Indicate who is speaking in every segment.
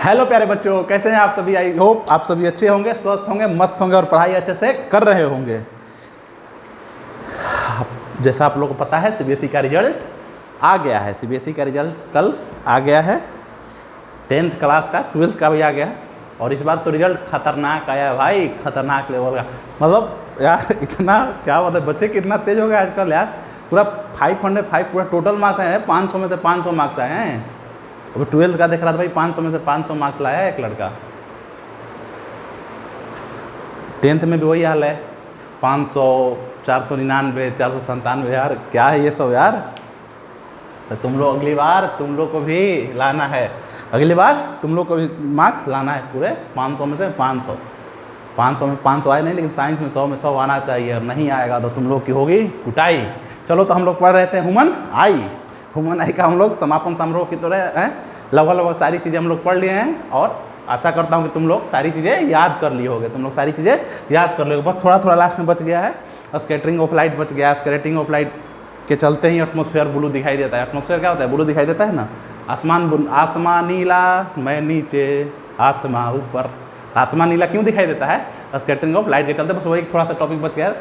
Speaker 1: Hello प्यारे बच्चों, कैसे हैं आप सभी। आई होप आप सभी अच्छे होंगे, स्वस्थ होंगे, मस्त होंगे और पढ़ाई अच्छे से कर रहे होंगे। जैसा आप लोगों को पता है सीबीएसई का रिजल्ट आ गया है। सीबीएसई का रिजल्ट कल आ गया है। 10th क्लास का, 12th का भी आ गया है। और इस बार तो रिजल्ट खतरनाक आया है भाई, खतरनाक लेवल का। मतलब यार इतना क्या होता है, बच्चे कितना तेज हो गए आजकल यार। पूरा 505 पूरा टोटल मार्क्स आए हैं, 500 में से 500 मार्क्स आए हैं। अभी 12th का देख रहा था भाई, 500 में से 500 मार्क्स लाया है एक लड़का। 10th में भी वही हाल है, 500, 499, 497। यार क्या है ये सब यार। सर तुम लोग अगली बार तुम लोग को भी लाना है, अगली बार तुम लोग को भी मार्क्स लाना है पूरे 500 में से 500। 500 में 500 आए नहीं, लेकिन साइंस में 100 में 100 आना चाहिए। और नहीं आएगा तो तुम लोग की होगी कुटाई। चलो तो हम लोग पढ़ रहे थे ह्यूमन आई का हम लोग समापन समारोह की तरह हैं। लगभग सारी चीज़ें हम लोग पढ़ लिए हैं और आशा करता हूँ कि तुम लोग सारी चीज़ें याद कर लिए होगे। तुम लोग सारी चीज़ें याद कर लोगे, बस थोड़ा थोड़ा लास्ट में बच गया है। स्कैटरिंग ऑफ लाइट बच गया। स्कैटरिंग ऑफ लाइट के चलते ही एटमॉस्फेयर ब्लू दिखाई देता है। एटमॉस्फेयर क्या होता है? ब्लू दिखाई देता है ना। आसमान नीला, मैं नीचे, आसमां ऊपर। आसमान नीला क्यों दिखाई देता है? स्कैटरिंग ऑफ लाइट के चलते। बस वही थोड़ा सा टॉपिक बच गया,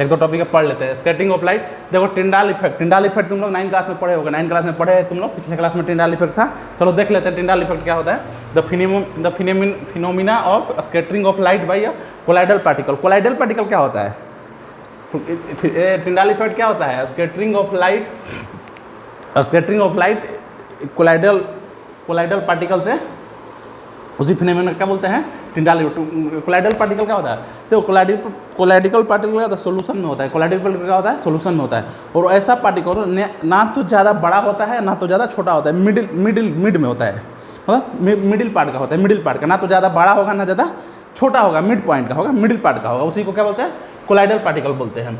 Speaker 1: एक दो टॉपिक पढ़ लेते हैं। स्कैटरिंग ऑफ लाइट, देखो टिंडाल इफेक्ट। टिंडाल इफेक्ट तुम लोग 9 क्लास में पढ़े होगे। 9 क्लास में पढ़े तुम लोग, पिछले क्लास में टिंडाल इफेक्ट था। चलो देख लेते हैं टिंडाल इफेक्ट क्या होता है। The phenomena of scattering of light by colloidal particle. Colloidal particle क्या होता है? टिंडाल इफेक्ट क्या होता है? Scattering of light colloidal particle से, उसी फिनोमेना क्या बोलते हैं? टिंडाल। कोलाइडल पार्टिकल क्या होता है? तो कोलाइडिकल पार्टिकल क्या होता है? सोल्यूशन में होता है। कोलाइडल पार्टिकल क्या होता है? सोल्यूशन में होता है। और ऐसा पार्टिकल ना तो ज़्यादा बड़ा होता है ना तो ज़्यादा छोटा होता है, मिड में होता है। मतलब मिडिल पार्ट का होता है, मिडिल पार्ट का। ना तो ज़्यादा बड़ा होगा ना ज़्यादा छोटा होगा, मिड पॉइंट का होगा, मिडिल पार्ट का होगा। उसी को क्या बोलते हैं? कोलाइडल पार्टिकल बोलते हैं।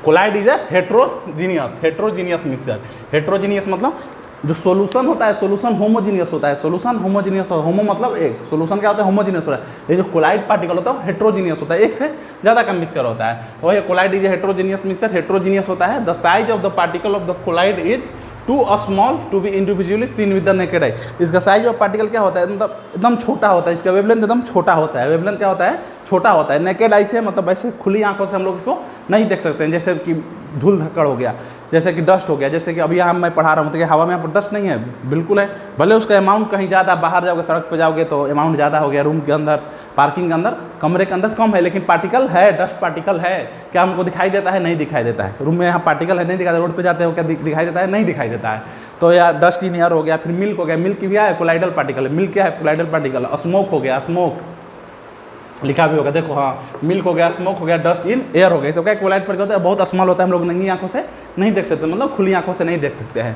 Speaker 1: Colloid is a heterogeneous mixture. Heterogeneous मतलब जो सोल्यूशन होता है, सोल्यूशन होमोजीनियस होता है। सोल्यूशन होमोजीनियस, होमो मतलब एक, सोल्यूशन क्या होता है? होमोजीनियस होता है। ये जो कोलाइड पार्टिकल होता है हेट्रोजीनियस होता है, एक से ज़्यादा का मिक्सचर होता है। तो ये colloid is heterogeneous mixture. Heterogeneous होता है। The size of the particle of the colloid is too small to be individually seen with the naked eye. इसका साइज ऑफ पार्टिकल क्या होता है? मतलब एकदम छोटा होता है। इसका वेवलेंथ एकदम छोटा होता है। वेवलेंथ क्या होता है? छोटा होता है। नेकेड आई से मतलब ऐसे खुली आंखों से हम लोग इसको नहीं देख सकते हैं। जैसे कि धूल धक्कड़ हो गया, जैसे कि डस्ट हो गया। जैसे कि अभी यहाँ मैं पढ़ा रहा हूँ तो हवा में यहाँ पर डस्ट नहीं है, बिल्कुल है। भले उसका अमाउंट कहीं ज़्यादा, बाहर जाओगे सड़क पे जाओगे तो अमाउंट ज़्यादा हो गया, रूम के अंदर, पार्किंग के अंदर, कमरे के अंदर कम है, लेकिन पार्टिकल है, डस्ट पार्टिकल है। क्या हमको दिखाई देता है? नहीं दिखाई देता है। रूम में यहाँ पार्टिकल है, नहीं दिखाई देता। रोड पर जाते हो क्या दिखाई देता है? नहीं दिखाई देता है। तो यार डस्ट इन एयर हो गया। फिर मिल्क हो गया। मिल्क भी है कोलाइडल पार्टिकल है। मिल्क क्या है? Colloidal particle. स्मोक हो गया, स्मोक लिखा भी होगा, देखो हाँ, मिल्क हो गया, स्मोक हो गया, डस्ट इन एयर हो गया। सब क्या कोलाइड पर होता है? बहुत स्मॉल होता है, हम लोग नंगी आंखों से नहीं देख सकते, मतलब खुली आंखों से नहीं देख सकते हैं।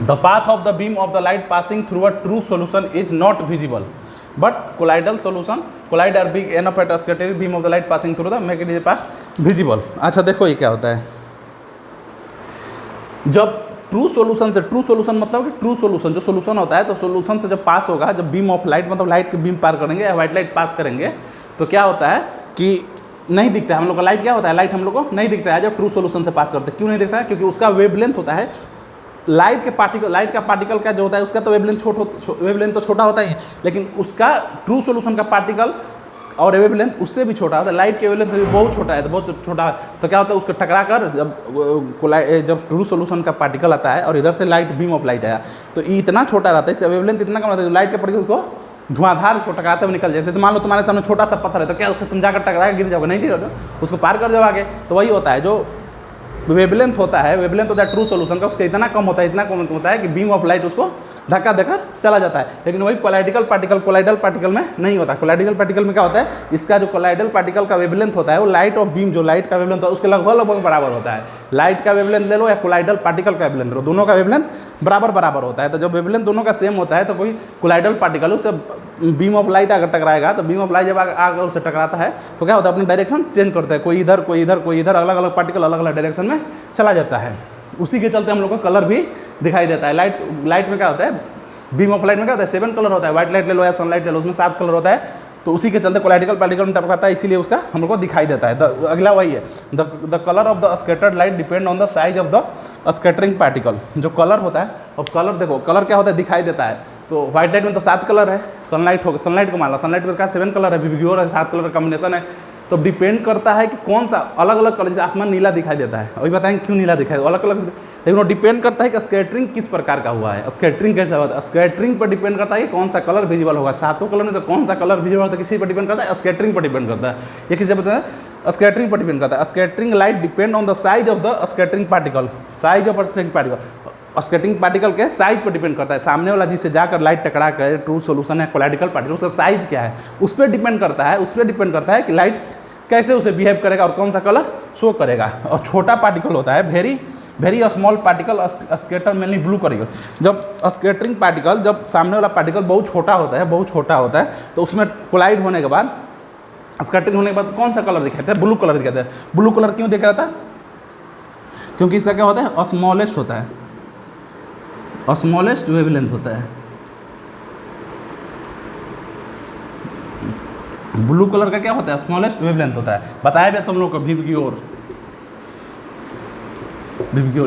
Speaker 1: The path of the beam of the light passing through a true solution is not visible but colloidal solution colloid are big enough at scattering beam of the light passing through the make it is pass visible. अच्छा देखो ये क्या होता है। जब true solution से, true solution मतलब कि ट्रू सोल्यूशन जो सोल्यूशन होता है, तो सोल्यूशन से जब पास होगा, जब बीम ऑफ लाइट मतलब लाइट की बीम पार करेंगे या वाइट लाइट पास करेंगे, तो क्या होता है कि नहीं दिखता है हम लोग का लाइट। क्या होता है? लाइट हम लोग को नहीं दिखता है जब ट्रू सोल्यूशन से पास करते हैं। क्यों नहीं दिखता है? क्योंकि उसका वेवलेंथ होता है, लाइट का पार्टिकल का जो होता है उसका तो वेवलेंथ तो छोटा होता ही है, लेकिन उसका ट्रू सोल्यूशन का पार्टिकल और वेवलेंथ उससे भी छोटा होता है। लाइट के वेवलेंथ से भी बहुत छोटा है, तो बहुत छोटा। तो क्या होता है? उसको टकरा कर जब ट्रू सोल्यूशन का पार्टिकल आता है और इधर से लाइट बीम ऑफ लाइट आया, तो इतना छोटा रहता है, इसका वेवलेंथ इतना कम रहता है, लाइट के पार्टिकल उसको धुआंधार उसको टकराते हुए निकल। जैसे तो मान लो तुम्हारे सामने छोटा सा पत्थर है, तो क्या उससे तुम जाकर टकरा गिर जाओगे? नहीं गिरोगे, उसको पार कर जाओ आगे। तो वही होता है, जो वेवलेंथ होता है, वेवलेंथ होता है ट्रू सोल्यूशन का, उसका इतना कम होता है कि बीम ऑफ लाइट उसको धक्का देकर चला जाता है। लेकिन वही कोलाइडल पार्टिकल में नहीं होता। कोलाइडल पार्टिकल में क्या होता है? इसका जो कोलाइडल पार्टिकल का वेवलेंथ होता है वो लाइट ऑफ बीम, जो लाइट का वेवलेंथ होता है उसके लगभग बराबर होता है। लाइट का वेवलेंथ ले लो या कोलाइडल पार्टिकल का वेवलेंथ लो, दोनों का वेवलेंथ बराबर होता है। तो जब वेवलेंथ दोनों का सेम होता है तो कोई कोलाइडल पार्टिकल उससे बीम ऑफ लाइट अगर टकराएगा, तो बीम ऑफ लाइट जब आकर उससे टकराता है तो क्या होता है? अपनी डायरेक्शन चेंज करता है, कोई इधर कोई इधर कोई इधर, अलग अलग पार्टिकल अलग अलग डायरेक्शन में चला जाता है। उसी के चलते हम लोग को कलर भी दिखाई देता है। लाइट में क्या होता है? बीम ऑफ लाइट में क्या होता है? 7 कलर होता है। व्हाइट लाइट ले लो या सनलाइट ले लो, उसमें 7 कलर होता है। तो उसी के चलते कोलाइडल पार्टिकल में टकराता है, इसीलिए उसका हम लोग को दिखाई देता है। अगला वही है, the colour of the scattered light depend on the size of the scattering particle. जो कलर होता है, अब कलर देखो, कलर क्या होता है? दिखाई देता है। तो व्हाइट लाइट में तो 7 कलर है, सनलाइट होगा, सनलाइट को मान लो, सनलाइट में का 7 कलर है, विबग्योर है 7 कलर का कॉम्बिनेशन है। तो डिपेंड करता है कि कौन सा अलग अलग कलर, जैसे आसमान नीला दिखाई देता है, अभी बताएंगे क्यों नीला दिखाई देता है, अलग अलग, लेकिन वो डिपेंड करता है कि स्कैटरिंग किस प्रकार का हुआ है, स्कैटरिंग कैसा होता है, स्कैटरिंग पर डिपेंड करता है कि कौन सा कलर विजिबल होगा, 7 कलर में से कौन सा कलर विजिबल होता है, किसी पर डिपेंड करता है, स्कैटरिंग पर डिपेंड करता है। ये किसी बताते हैं, स्कैटरिंग पर डिपेंड करता है। Scattering light depend on the size of the scattering particle, size of scattering particle, scattering particle के साइज पर डिपेंड करता है, सामने वाला जिससे जाकर लाइट टकरा करे, ट्रू सोल्यूशन है कोलाइडिकल पार्टिकल, उसका साइज क्या है उस पर डिपेंड करता है, उस पर डिपेंड करता है कि लाइट कैसे उसे बिहेव करेगा और कौन सा कलर शो करेगा। और छोटा पार्टिकल होता है, very small particle scatter mainly blue करेगा। जब स्कैटरिंग पार्टिकल, जब सामने वाला पार्टिकल बहुत छोटा होता है, बहुत छोटा होता है, तो उसमें कोलाइड होने के बाद, स्कैटरिंग होने के बाद कौन सा कलर दिखाता है, ब्लू कलर दिखाता है। ब्लू कलर क्यों दिख रहा था, क्योंकि इसका क्या होता है, स्मॉलेस्ट होता है, स्मॉलेस्ट वेवलेंथ होता है। ब्लू कलर का क्या होता है, स्मॉलेस्ट वेवलेंथ होता है। बताया भी तुम लोग को विबग्योर,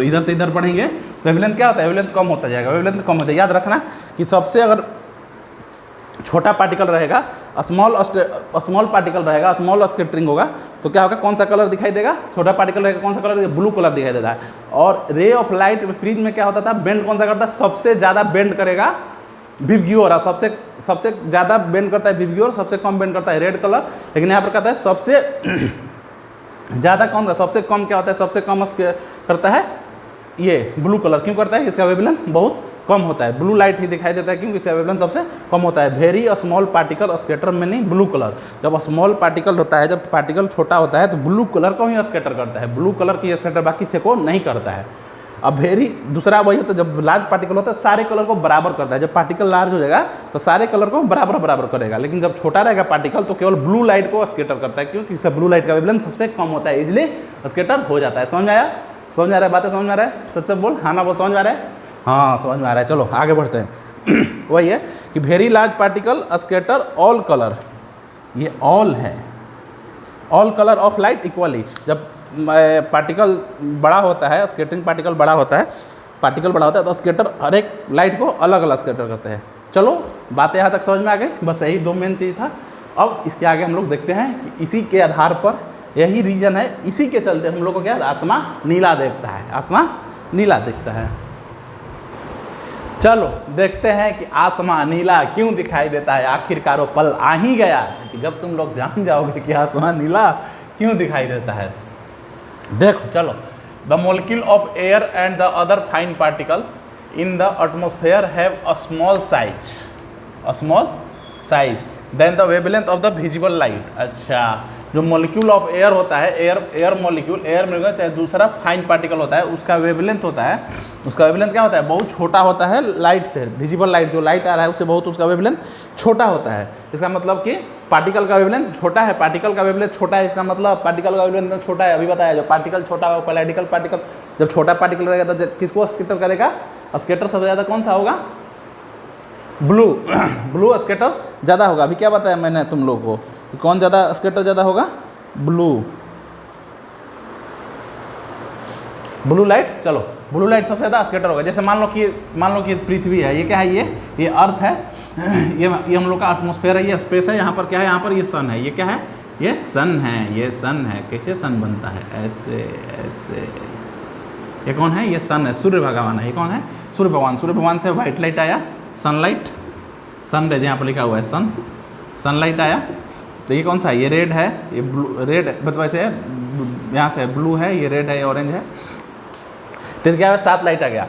Speaker 1: इधर से इधर पढ़ेंगे तो वेवलेंथ क्या होता है, वेवलेंथ कम होता जाएगा, वेवलेंथ कम होता है। याद रखना कि सबसे अगर छोटा पार्टिकल रहेगा, स्मॉल पार्टिकल रहेगा, स्मॉल स्कैटरिंग होगा, तो क्या होगा, कौन सा कलर दिखाई देगा, छोटा पार्टिकल रहेगा, कौन सा कलर, ब्लू कलर दिखाई देता है। और रे ऑफ लाइट प्रिज्म में क्या होता था, बेंड कौन सा करता है, सबसे ज़्यादा बेंड करेगा विबग्योर, सबसे ज़्यादा बेंड करता है विबग्योर, सबसे कम बेंड करता है रेड कलर। लेकिन यहाँ पर कहता है सबसे ज़्यादा कौन का, सबसे कम क्या होता है, सबसे कम करता है ये ब्लू कलर। क्यों करता है, इसका वेवलेंथ बहुत कम होता है, ब्लू लाइट ही दिखाई देता है क्योंकि इसका वेवलेंथ सबसे कम होता है। Very small particle scatter meaning blue colour. जब स्मॉल पार्टिकल होता है, जब पार्टिकल छोटा होता है तो ब्लू कलर को ही स्कैटर करता है, ब्लू कलर की स्कैटर बाकी छः को नहीं करता है। अब दूसरा वही होता है, जब लार्ज पार्टिकल होता है सारे कलर को बराबर करता है। जब पार्टिकल लार्ज हो जाएगा तो सारे कलर को बराबर करेगा, लेकिन जब छोटा रहेगा पार्टिकल तो केवल ब्लू लाइट को स्कैटर करता है, क्योंकि इससे ब्लू लाइट का वेवलेंथ सबसे कम होता है, इजिली स्कैटर हो जाता है। समझ में आया, समझ में आ रहा है, बातें समझ में आ रहा है, सच बोल, हाँ ना बोल, समझ में आ रहा है, हाँ समझ में आ रहा है। चलो आगे बढ़ते हैं। वही है कि very large particle scatter all colour, ये ऑल है, all colour of light equally. जब पार्टिकल बड़ा होता है, स्कैटरिंग पार्टिकल बड़ा होता है, तो स्कैटर हर एक लाइट को अलग अलग स्कैटर करते हैं। चलो बातें यहाँ तक समझ में आ गई, बस यही 2 मेन चीज़ था। अब इसके आगे हम लोग देखते हैं कि इसी के आधार पर, यही रीजन है, इसी के चलते हम लोग को क्या, आसमां नीला देखता है, आसमां नीला दिखता है। चलो देखते हैं कि आसमां नीला क्यों दिखाई देता है। आखिरकार वो पल आ ही गया कि जब तुम लोग जान जाओगे कि आसमां नीला क्यों दिखाई देता है। देखो चलो, the molecule of air and the other fine particle in the atmosphere have a small size than the wavelength of the visible light. अच्छा, जो मॉलिक्यूल ऑफ एयर होता है, एयर मॉलिक्यूल, एयर में होगा, चाहे दूसरा फाइन पार्टिकल होता है, उसका वेवलेंथ होता है, उसका वेवलेंथ क्या होता है, बहुत छोटा होता है लाइट से। विजिबल लाइट, जो लाइट आ रहा है उससे बहुत उसका वेवलेंथ छोटा होता है। इसका मतलब कि पार्टिकल का वेवलेंथ छोटा है, पार्टिकल का वेवलेंथ छोटा है, इसका मतलब पार्टिकल का वेवलेंथ छोटा है। अभी बताया, जब पार्टिकल छोटा होगा, कोलाइडिकल पार्टिकल, जब छोटा पार्टिकल रहेगा तो किसको स्कैटर करेगा, स्कैटर सबसे ज़्यादा कौन सा होगा, ब्लू स्कैटर ज़्यादा होगा। अभी क्या बताया मैंने तुम लोग को, कौन ज़्यादा स्कैटर ज़्यादा होगा, ब्लू लाइट। चलो ब्लू लाइट सबसे ज़्यादा स्कैटर होगा। जैसे मान लो कि पृथ्वी है, ये क्या है, ये अर्थ है, ये हम लोग का एटमॉस्फेयर है, ये स्पेस है, यहाँ पर क्या है, यहाँ पर ये सन है, ये क्या है, ये सन है। कैसे सन बनता है, ऐसे। ये कौन है, ये सन है, सूर्य भगवान है। ये कौन है, सूर्य भगवान से व्हाइट लाइट आया, सनलाइट, सन रेज यहाँ पर लिखा हुआ है, सनलाइट आया। तो ये कौन सा है, ये रेड है, ये ब्लू, रेड मतलब ऐसे यहाँ से ब्लू है, ये रेड है, ये ऑरेंज है। तो क्या है, 7 लाइट आ गया।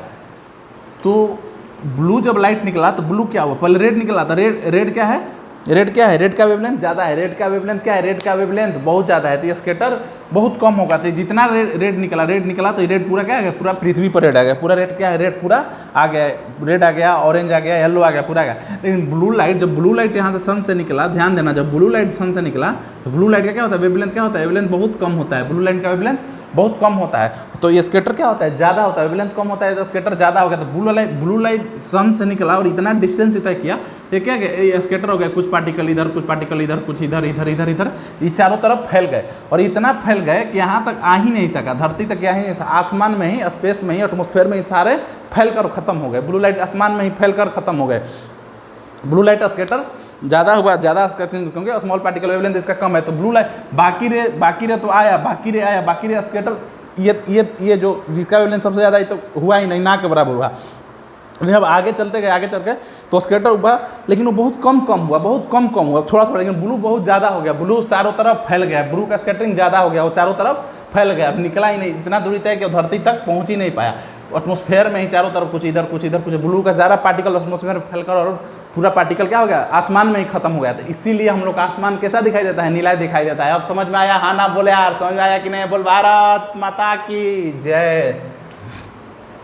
Speaker 1: तो ब्लू जब लाइट निकला तो ब्लू क्या हुआ, पहले रेड निकला था, रेड क्या है, रेड का वेवलेंथ ज़्यादा है, रेड का वेवलेंथ क्या है, रेड का वेवलेंथ बहुत ज़्यादा है, तो ये स्कैटर बहुत कम होगा। तो जितना रेड निकला तो रेड पूरा क्या आ गया, पूरा पृथ्वी पर रेड आ गया, पूरा रेड क्या है, रेड पूरा आ गया, रेड आ गया, ऑरेंज आ गया, येलो आ गया, पूरा आ गया। लेकिन जब ब्लू लाइट यहाँ से सन से निकला, ध्यान देना, जब ब्लू लाइट सन से निकला तो ब्लू लाइट का क्या होता है, वेवलेंथ क्या होता है, वेवलेंथ बहुत कम होता है, ब्लू लाइट का वेवलेंथ बहुत कम होता है। तो ये स्कैटर क्या होता है, ज़्यादा होता है, वेवलेंथ कम होता है तो स्कैटर ज़्यादा हो गया। तो ब्लू लाइट सन से निकला और इतना डिस्टेंस तय किया, ये क्या ये स्कैटर हो गया, कुछ पार्टिकल इधर, कुछ पार्टिकल इधर, कुछ इधर, ये चारों तरफ फैल गए, और इतना फैल गए कि यहाँ तक आ ही नहीं सका, धरती तक आ ही नहीं सका, आसमान में ही, स्पेस में ही, एटमॉस्फेयर में ही सारे फैल कर ख़त्म हो गए। ब्लू लाइट आसमान में ही फैल कर ख़त्म हो गए। ब्लू लाइट स्कैटर ज़्यादा हुआ, ज़्यादा स्कैटरिंग क्योंकि स्मॉल पार्टिकल वेवलेंथ इसका कम है, तो ब्लू लाइट बाकी रे तो आया, बाकी रे स्कैटर ये जो जिसका वेवलेंथ सबसे ज़्यादा, ये तो हुआ ही नहीं, ना के बराबर हुआ। लेकिन अब आगे चलते गए, आगे चल के तो स्कैटर हुआ, लेकिन वो बहुत कम हुआ, बहुत कम हुआ, थोड़ा थोड़ा, लेकिन ब्लू बहुत ज़्यादा हो गया, ब्लू चारों तरफ फैल गया, ब्लू का स्कैटरिंग ज़्यादा हो गया, वो चारों तरफ फैल गया, अब निकला ही नहीं, इतना दूरी तय कि धरती तक पहुँच ही नहीं पाया, एटमॉस्फेयर में ही चारों तरफ कुछ इधर कुछ इधर कुछ, ब्लू का ज़्यादा पार्टिकल एटमॉस्फेयर में फैलकर और पूरा पार्टिकल क्या हो गया, आसमान में ही खत्म हो गया। तो इसीलिए हम लोग का आसमान कैसा दिखाई देता है, नीला दिखाई देता है। अब समझ में आया? हाँ ना बोले यार, समझ में आया कि नहीं? बोल भारत माता की जय।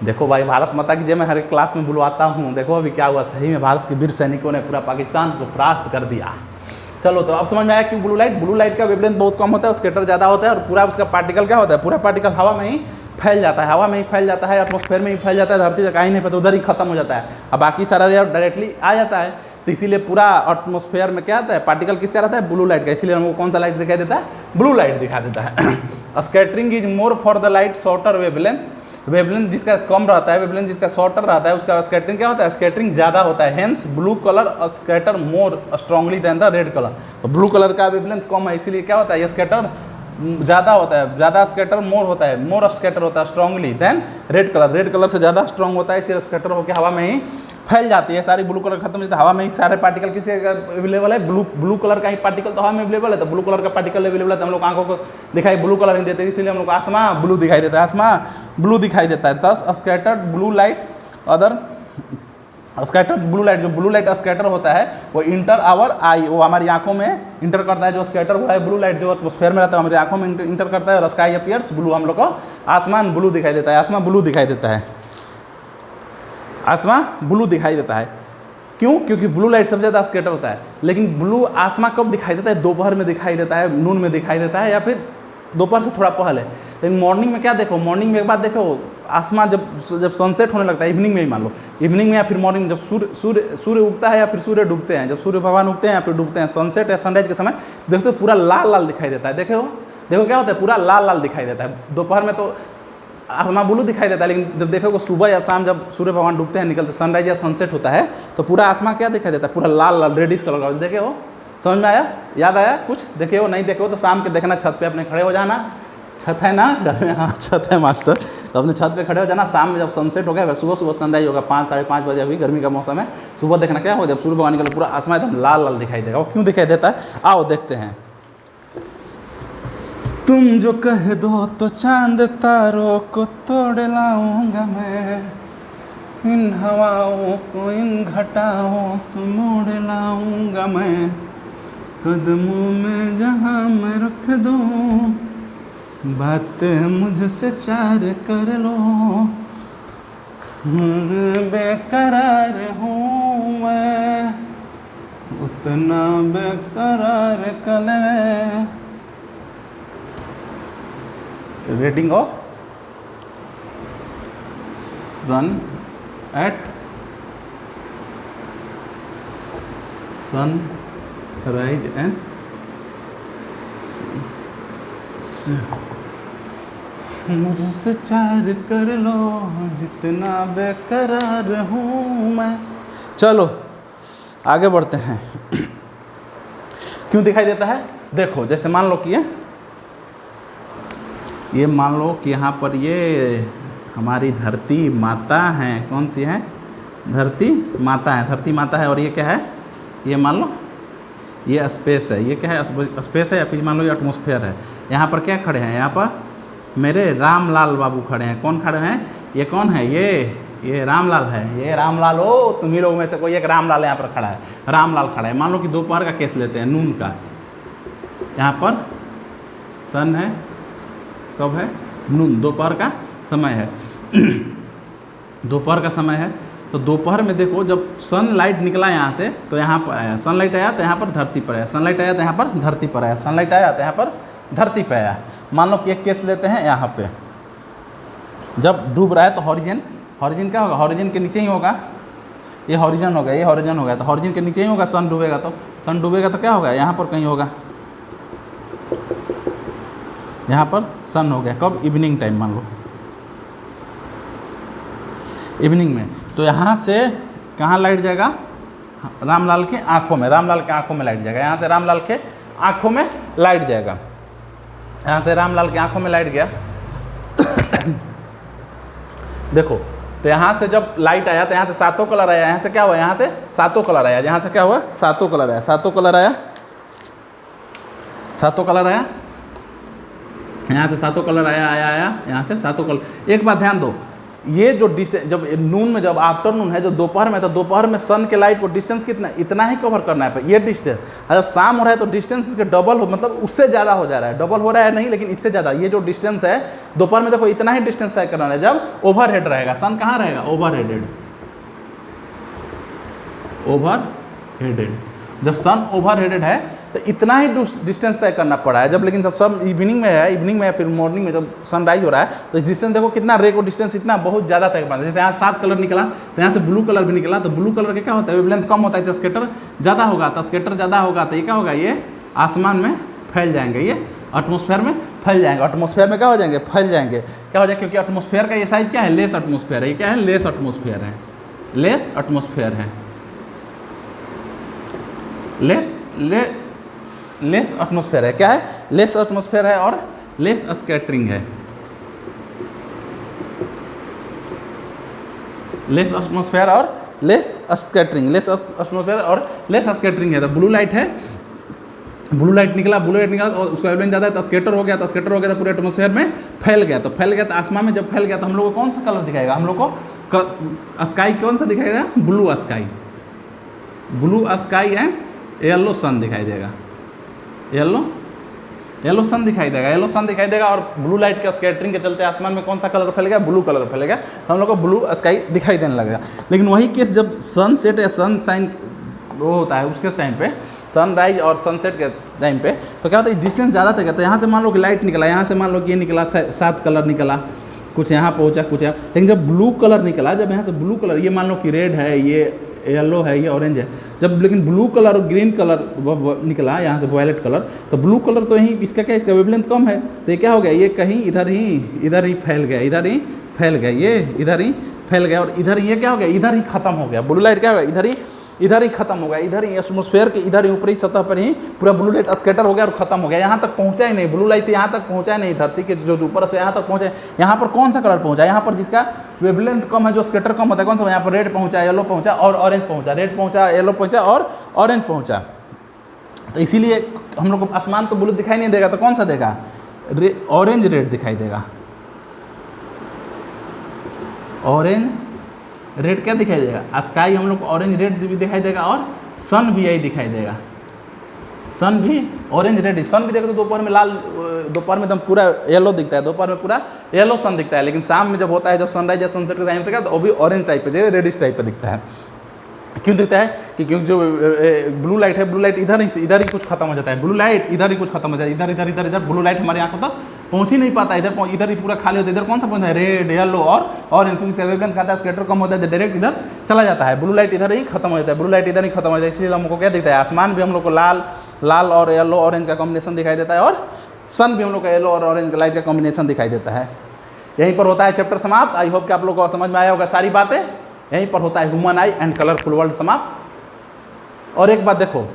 Speaker 1: देखो भाई, भारत माता की जय मैं हर एक क्लास में बुलवाता हूँ। देखो अभी क्या हुआ, सही में भारत के वीर सैनिकों ने पूरा पाकिस्तान को परास्त कर दिया। चलो, तो अब समझ में आया कि ब्लू लाइट का वेवलेंथ बहुत कम होता है, स्कैटर ज़्यादा होता है, और पूरा उसका पार्टिकल क्या होता है, पूरा पार्टिकल हवा में ही फैल जाता है, हवा में ही फैल जाता है, एटमॉस्फेयर में ही फैल जाता है, धरती तक आ ही नहीं पाता, उधर ही खत्म हो जाता है। अब बाकी सारा डायरेक्टली आ जाता है, तो इसीलिए पूरा एटमॉस्फेयर में क्या आता है, पार्टिकल किसका रहता है, ब्लू लाइट का। इसीलिए हमको कौन सा लाइट दिखाई देता है, ब्लू लाइट दिखा देता है। Scattering is more for the light shorter wavelength जिसका कम रहता है, वेवलेंथ जिसका शॉर्टर रहता है, उसका स्कैटरिंग क्या होता है, स्कैटरिंग ज़्यादा होता है। Hence blue colour scatter more strongly than the red colour. तो ब्लू कलर का वेवलेंथ कम है, इसीलिए क्या होता है, ये स्कैटर ज़्यादा होता है, ज़्यादा स्कैटर मोर होता है, मोर स्कैटर होता है स्ट्रांगली देन रेड कलर से ज़्यादा स्ट्रांग होता है, इसलिए स्कैटर होकर हवा में ही फैल जाती है। सारी ब्लू कलर खत्म हो जाता है, हवा में ही सारे पार्टिकल किसी अवेलेबल है, ब्लू कलर का ही पार्टिकल तो हवा में अवेलेबल है, तो ब्लू कलर का पार्टिकल अवेलेबल है, तो हम लोग आंखों को दिखाई ब्लू कलर नहीं देते, इसलिए हम लोग आसमान ब्लू दिखाई देता है, आसमान ब्लू दिखाई देता है। Thus scattered blue light other scatter blue light, जो ब्लू लाइट स्कैटर होता है वो इंटर आवर आई, वो हमारी आंखों में इंटर करता है। जो स्कैटर हुआ है ब्लू लाइट जो एटमॉस्फेयर में रहता है हमारी आंखों में इंटर करता है, और स्काई अपीयर्स ब्लू, हम लोग को आसमान ब्लू दिखाई देता है, आसमान ब्लू दिखाई देता है, आसमान ब्लू दिखाई देता है। क्यों? क्योंकि ब्लू लाइट सबसे ज़्यादा स्कैटर होता है। लेकिन ब्लू आसमान कब दिखाई देता है, दोपहर में दिखाई देता है, नून में दिखाई देता है, या फिर दोपहर से थोड़ा पहले। लेकिन मॉर्निंग में क्या देखो, मॉर्निंग में एक बात देखो, आसमान जब सनसेट होने लगता है, इवनिंग में ही मान लो, इवनिंग में या फिर मॉर्निंग, जब सूर्य उगता है या फिर सूर्य डूबते हैं, जब सूर्य भगवान उगते हैं या फिर डूबते हैं, सनसेट या सनराइज के समय देखते हो पूरा लाल लाल दिखाई देता है। देखो क्या होता है, पूरा लाल लाल दिखाई देता है। दोपहर में तो आसमान ब्लू दिखाई देता है, लेकिन जब देखोगे सुबह या शाम जब सूर्य भगवान डूबते हैं, निकलते, सनराइज या सनसेट होता है, तो पूरा आसमान क्या दिखाई देता है, पूरा लाल लाल रेडिश कलर का। देखे हो, समझ में आया, याद आया कुछ? देखे हो, नहीं देखे हो तो शाम के देखना, छत पे अपने खड़े हो जाना, छत है ना घर में? हाँ छत है मास्टर, तो अपने छत पे खड़े हो जाना, शाम में जब सनसेट हो गया, सुबह सनराइज होगा 5 साढ़े 5 बजे, अभी गर्मी का मौसम है, सुबह देखना क्या होगा, जब सूर्य भगवान निकले पूरा आसमान एकदम लाल लाल दिखाई देगा। वो क्यों दिखाई देता है, आओ देखते हैं। तुम जो कह दो तो चांद तारों को तोड़ लाऊंगा मैं, इन हवाओं को इन घटाओं से मोड़ लाऊंगा मैं, कदमों में जहाँ मैं रख दूँ, बात मुझसे चार कर लो, बेकरार हूँ मैं, उतना बेकरार colour. Rating of sun at sunrise and मुझसे चार कर लो, जितना बेकरार हूँ मैं। चलो आगे बढ़ते हैं। क्यों दिखाई देता है, देखो जैसे मान लो कि ये मान लो कि यहाँ पर ये हमारी धरती माता है, कौन सी है, धरती माता है, धरती माता है, और ये क्या है, ये मान लो ये स्पेस है, ये क्या है, स्पेस है, या फिर मान लो ये एटमॉस्फेयर है। यहाँ पर क्या खड़े हैं, यहाँ पर मेरे रामलाल बाबू खड़े हैं। कौन खड़े हैं, ये कौन है, ये रामलाल है, ये रामलाल हो, तुम्ही लोग में से कोई एक रामलाल यहाँ पर खड़ा है, रामलाल खड़ा है। मान लो कि दोपहर का केस लेते हैं, नून का, यहाँ पर सन है, कब है, नून, दोपहर का समय है, दोपहर का समय है। तो दोपहर में देखो जब सनलाइट निकला यहाँ से तो यहाँ पर आया, सनलाइट आया तो यहाँ पर धरती पर आया, सनलाइट आया तो यहाँ पर धरती पर आया, सनलाइट आया तो यहाँ पर धरती पर आया। मान लो कि एक केस लेते हैं, यहाँ पे जब डूब रहा है तो हॉरिजन क्या होगा, हॉरिजन के नीचे ही होगा, ये हॉरिजन हो गया, ये हॉरिजन हो गया, तो हॉरिजन के नीचे ही होगा। सन डूबेगा तो क्या होगा, यहाँ पर कहीं होगा, यहाँ पर सन हो गया, कब, इवनिंग टाइम, मान लो इवनिंग में। तो यहाँ से कहाँ लाइट जाएगा, रामलाल की आंखों में, रामलाल की आंखों में लाइट जाएगा। यहाँ से रामलाल के आंखों में लाइट जाएगा, यहाँ से रामलाल की आंखों में लाइट गया। देखो तो यहाँ से जब लाइट आया तो यहाँ से सातों कलर आया, यहाँ से क्या हुआ, यहाँ से सातों कलर आया, यहाँ से क्या हुआ, सातों कलर आया, सातों कलर आया, सातों कलर आया, यहाँ से सातों कलर आया आया आया, यहाँ से सातों कलर। एक बात ध्यान दो, ये जो डिस्टेंस जब नून में, जब आफ्टरनून है, जो दोपहर में, तो दोपहर में सन के लाइट को डिस्टेंस कितना, इतना ही कवर करना है ये डिस्टेंस। और जब शाम हो रहा है तो डिस्टेंस इसके डबल हो, मतलब उससे ज़्यादा हो जा रहा है, डबल हो रहा है नहीं लेकिन इससे ज़्यादा। ये जो डिस्टेंस है दोपहर में, देखो इतना ही डिस्टेंस तय करना है जब ओवर हेड रहेगा। सन कहाँ रहेगा, ओवर हेडेड, ओवर हेडेड। जब सन ओवर हेडेड है तो इतना ही डिस्टेंस तय करना पड़ा है। जब लेकिन जब सब इवनिंग में है, इवनिंग में फिर मॉर्निंग में जब सनराइज हो रहा है तो इस डिस्टेंस देखो कितना, रे को डिस्टेंस इतना बहुत ज़्यादा तय करना है। जैसे यहाँ 7 कलर निकला तो यहाँ से ब्लू कलर भी निकला, तो ब्लू कलर का क्या होता है, वेवलेंथ कम होता है, तो स्केटर ज़्यादा होगा, तो स्केटर ज़्यादा होगा तो ये क्या होगा, ये आसमान में फैल जाएंगे, ये एटमॉस्फेयर में फैल जाएंगे, एटमॉस्फेयर में क्या हो जाएंगे, फैल जाएंगे। क्या हो जाएगा, क्योंकि एटमॉस्फेयर का ये साइज क्या है, लेस एटमॉस्फेयर है। ये क्या है, लेस एटमॉस्फेयर है, लेस एटमॉस्फेयर है, लेस एटमॉस्फेयर है। क्या है, लेस एटमॉस्फेयर है और लेस स्कैटरिंग है, लेस एटमॉस्फेयर और लेस स्कैटरिंग, लेस एटमॉस्फेयर और लेस स्कैटरिंग है। तो ब्लू लाइट है, ब्लू लाइट निकला तो उसका वेवलेंथ ज़्यादा है, तो स्कैटर हो गया, तो स्कैटर हो गया तो पूरे एटमॉस्फेयर में फैल गया, तो फैल गया तो आसमान में जब फैल गया तो हम लोग को कौन सा कलर दिखाएगा, हम लोग को स्काई कौन सा दिखाएगा, blue sky, blue sky and yellow sun दिखाई देगा, येलो सन दिखाई देगा, येलो सन दिखाई देगा। और ब्लू लाइट के स्कैटरिंग के चलते आसमान में कौन सा कलर फैलेगा, ब्लू कलर फैलेगा, तो हम लोग को ब्लू स्काई दिखाई देने लगेगा। लेकिन वही केस जब सन सेट या सन साइन वो होता है उसके टाइम पे, सनराइज और सनसेट के टाइम पे, तो क्या होता है, डिस्टेंस ज़्यादा तय करता है। यहाँ से मान लो कि लाइट निकला, यहाँ से मान लो कि ये निकला, 7 कलर निकला, कुछ यहाँ पहुँचा कुछ यहाँ, लेकिन जब ब्लू कलर निकला, जब यहाँ से ब्लू कलर, ये मान लो कि रेड है, ये येलो है, ये ऑरेंज है, जब लेकिन ब्लू कलर और ग्रीन कलर निकला, यहाँ से वायलेट कलर, तो ब्लू कलर तो यहीं इसका क्या, इसका वेवलेंथ कम है, तो ये क्या हो गया, ये कहीं इधर ही फैल गया, इधर ही फैल गया, ये इधर ही फैल गया, और इधर ये क्या हो गया, इधर ही खत्म हो गया। ब्लू लाइट क्या हो गया, इधर ही खत्म हो गया, इधर ही एटमॉस्फेयर के इधर ही ऊपरी सतह पर ही पूरा ब्लू लाइट स्कैटर हो गया और खत्म हो गया। यहाँ तक पहुँचा ही नहीं, ब्लू लाइट यहाँ तक पहुँचा ही नहीं, धरती के जो ऊपर से यहाँ तक पहुँचे। यहाँ पर कौन सा कलर पहुँचा, यहाँ पर जिसका वेवलेंथ कम है, जो स्कैटर कम होता है, कौन सा, यहाँ पर रेड पहुँचा, येलो पहुँचा और ऑरेंज पहुँचा, रेड पहुँचा, येलो पहुँचा और ऑरेंज पहुँचा। तो इसीलिए हम लोग को आसमान तो ब्लू दिखाई नहीं देगा, तो कौन सा देगा, ऑरेंज रेड दिखाई देगा, ऑरेंज रेड क्या दिखाई देगा, स्काई हम लोग को ऑरेंज रेड भी दिखाई देगा, और सन भी यही दिखाई देगा, सन भी ऑरेंज रेड। सन भी देखो तो दोपहर में लाल, दोपहर में एकदम पूरा येलो दिखता है, दोपहर में पूरा येलो सन दिखता है, लेकिन शाम में जब होता है, जब सनराइज या सनसेट का टाइम होता है तो वो भी ऑरेंज टाइप पे, रेडिश टाइप पे दिखता है। क्यों दिखता है कि क्योंकि जो ब्लू लाइट है, ब्लू लाइट इधर ही कुछ खत्म हो जाता है, ब्लू लाइट इधर ही कुछ खत्म हो जाता है, इधर ब्लू लाइट हमारी आंखों तक पहुंच ही नहीं पाता, इधर ही पूरा खाली होता है। इधर कौन सा पहुंचता है, रेड, येलो और ऑरेंज, क्योंकि वेवलेंथ खाता है, स्कैटर कम होता है, डायरेक्ट इधर चला जाता है, ब्लू लाइट इधर ही खत्म हो जाता है, ब्लू लाइट इधर ही खत्म हो जाता है। इसलिए हमको क्या दिखता है, आसमान भी हम लोग को लाल और येलो ऑरेंज का कॉम्बिनेशन दिखाई देता है, और सन भी हम लोग को येलो और ऑरेंज लाइट का कॉम्बिनेशन दिखाई देता है। यहीं पर होता है चैप्टर समाप्त। आई होप कि आप लोग को समझ में आया होगा सारी बातें। यहीं पर होता है human I and colourful world समाप्त। और एक बात देखो,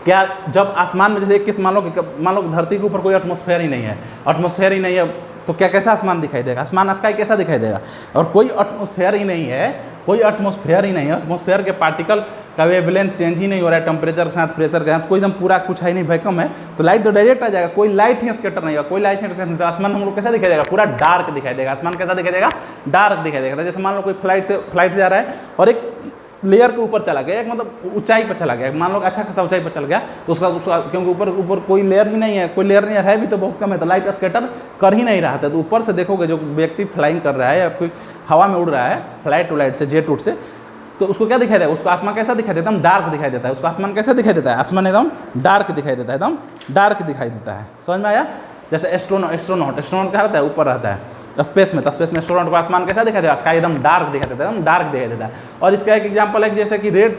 Speaker 1: क्या जब आसमान में जैसे एक किस मान लो कि धरती के ऊपर कोई एटमॉस्फेयर ही नहीं है, तो क्या कैसा आसमान दिखाई देगा, आसमान स्काई कैसा दिखाई देगा। और कोई एटमॉस्फेयर ही नहीं है, एटमॉस्फेयर के पार्टिकल का वेवलेंथ चेंज ही नहीं हो रहा है, टेम्परेचर के साथ, प्रेशर के साथ, कोई एकदम पूरा कुछ है नहीं, वैक्यूम है, तो लाइट तो डायरेक्ट आ जाएगा, कोई लाइट ही स्कैटर नहीं होगा, कोई लाइट नहीं, तो आसमान हम लोग कैसा दिखाई देगा, पूरा डार्क दिखाई देगा। आसमान कैसा दिखाई देगा, डार्क दिखाई देगा। जैसे मान लो कोई फ्लाइट से जा रहा है और एक लेयर के ऊपर चला गया, एक मतलब ऊंचाई पर चला गया, मान लो अच्छा खासा ऊंचाई पर चल गया, तो उसका क्योंकि ऊपर कोई लेयर ही नहीं है, भी तो बहुत कम है, तो लाइट स्कैटर कर ही नहीं रहा था। तो ऊपर से देखोगे जो व्यक्ति फ्लाइंग कर रहा है या कोई हवा में उड़ रहा है फ्लाइट टू लाइट से, जेट उट से, तो उसको क्या दिखाई देगा, उसको आसमान कैसा दिखाई देता है, एकदम डार्क दिखाई देता है। उसको आसमान कैसा दिखाई देता है, आसमान एकदम डार्क दिखाई देता है, एकदम डार्क दिखाई देता है। समझ में आया। जैसे एस्ट्रोनॉट कहाँ रहता है, ऊपर रहता है स्पेस में, तो स्पेस में एस्ट्रोनॉट को आसमान कैसा दिखाई देगा, स्काई एकदम डार्क दिखाई देता है, एकदम डार्क दिखाई देता है। और इसका एक एग्जांपल है कि जैसे कि रेड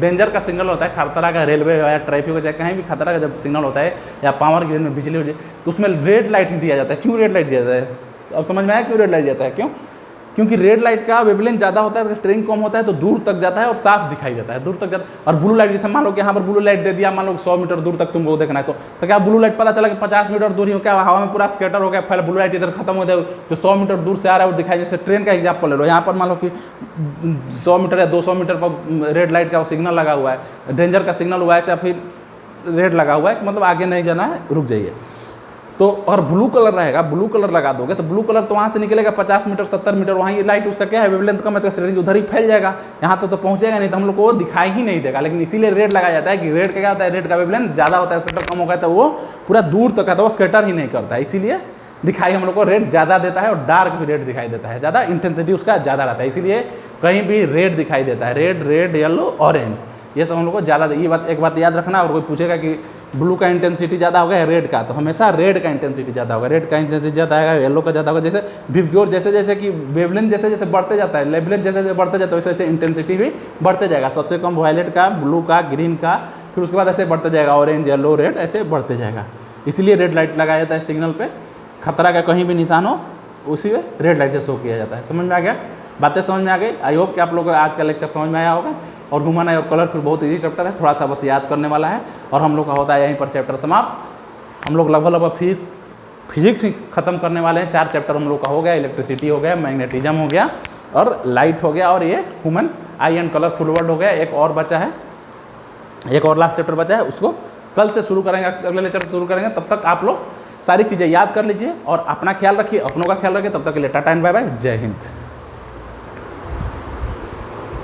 Speaker 1: डेंजर का सिग्नल होता है, खतरा का, रेलवे या ट्रैफिक हो, चाहे कहीं भी खतरा का जब सिग्नल होता है, या पावर ग्रिड में बिजली हो जाए, तो उसमें रेड लाइट ही दिया जाता है। क्यों रेड लाइट दिया जाता है, अब समझ में आया क्यों रेड लाइट जाता है, क्यों, क्योंकि रेड लाइट का वेवलेंथ ज़्यादा होता है, इसका स्ट्रेंथ कम होता है, तो दूर तक जाता है और साफ दिखाई देता है, दूर तक जाता है। और ब्लू लाइट जैसे मान लो कि यहाँ पर ब्लू लाइट दे दिया, मान लो 100 मीटर दूर तक तुमको देखना है, तो क्या ब्लू लाइट पता चला कि 50 मीटर दूर ही हो, क्या हवा में पूरा स्कैटर हो गया, फिर ब्लू लाइट इधर खत्म हो जाए, जो 100 मीटर दूर से आ रहा है वो दिखाई। जैसे ट्रेन का एग्जाम्पल ले लो, यहाँ पर मान लो कि 100 मीटर या 200 मीटर पर रेड लाइट का सिग्नल लगा हुआ है, डेंजर का सिग्नल हुआ है, चाहे फिर रेड लगा हुआ है, मतलब आगे नहीं जाना है, रुक जाइए। तो और ब्लू कलर रहेगा, ब्लू कलर लगा दोगे तो ब्लू कलर तो वहाँ से निकलेगा 50 मीटर 70 मीटर, वहाँ ये लाइट उसका क्या है वेवलेंथ कम है, तो रेंज उधर ही फैल जाएगा, यहाँ तो पहुँचेगा नहीं, तो हम लोग को दिखाई ही नहीं देगा। लेकिन इसीलिए रेड लगाया जाता है कि रेड का क्या होता है, रेड का वेवलेंथ ज़्यादा होता है, स्कैटर कम होगा तो वो पूरा दूर तक आता है, वो स्कैटर ही नहीं करता है, इसीलिए दिखाई हम लोग को रेड ज़्यादा देता है। और डार्क भी रेड दिखाई देता है, ज़्यादा इंटेंसिटी उसका ज़्यादा रहता है, इसीलिए कहीं भी रेड दिखाई देता है, रेड रेड येलो ऑरेंज, ये सब हम लोग को ज़्यादा। ये बात एक बात याद रखना, और कोई पूछेगा कि ब्लू का इंटेंसिटी ज़्यादा होगा या रेड का, तो हमेशा रेड का इंटेंसिटी ज़्यादा होगा, रेड का इंटेंसिटी ज़्यादा आएगा, येलो का ज़्यादा होगा। जैसे विबग्योर जैसे जैसे कि वेवलेंथ जैसे जैसे बढ़ते जाता है, लेवलेंथ जैसे जैसे बढ़ते जाता है, वैसे वैसे इंटेंसिटी भी बढ़ते जाएगा। सबसे कम वायलेट का, ब्लू का, ग्रीन का, फिर उसके बाद ऐसे बढ़ते जाएगा, ऑरेंज येलो रेड ऐसे बढ़ते जाएगा। इसीलिए रेड लाइट लगाया जाता है सिग्नल पे, खतरा का कहीं भी निशान हो उसी में रेड लाइट से शो किया जाता है। समझ में आ गया, बातें समझ में आ गई। आई होप कि आप लोगों को आज का लेक्चर समझ में आया होगा। और ह्यूमन आई और कलर फिर बहुत ईजी चैप्टर है, थोड़ा सा बस याद करने वाला है, और हम लोग का होता है यहीं पर चैप्टर समाप्त। हम लोग लगभग फिजिक्स ही खत्म करने वाले हैं। 4 चैप्टर हम लोग का हो गया, इलेक्ट्रिसिटी हो गया, मैग्नेटिज्म हो गया और लाइट हो गया, और ये human I and colour full word हो गया। एक और बचा है, एक और लास्ट चैप्टर बचा है, उसको कल से शुरू करेंगे, अगले लेक्चर से शुरू करेंगे। तब तक आप लोग सारी चीज़ें याद कर लीजिए और अपना ख्याल रखिए, अपनों का ख्याल रखिए। तब तक के लिए टाटा एंड बाय बाय, जय हिंद।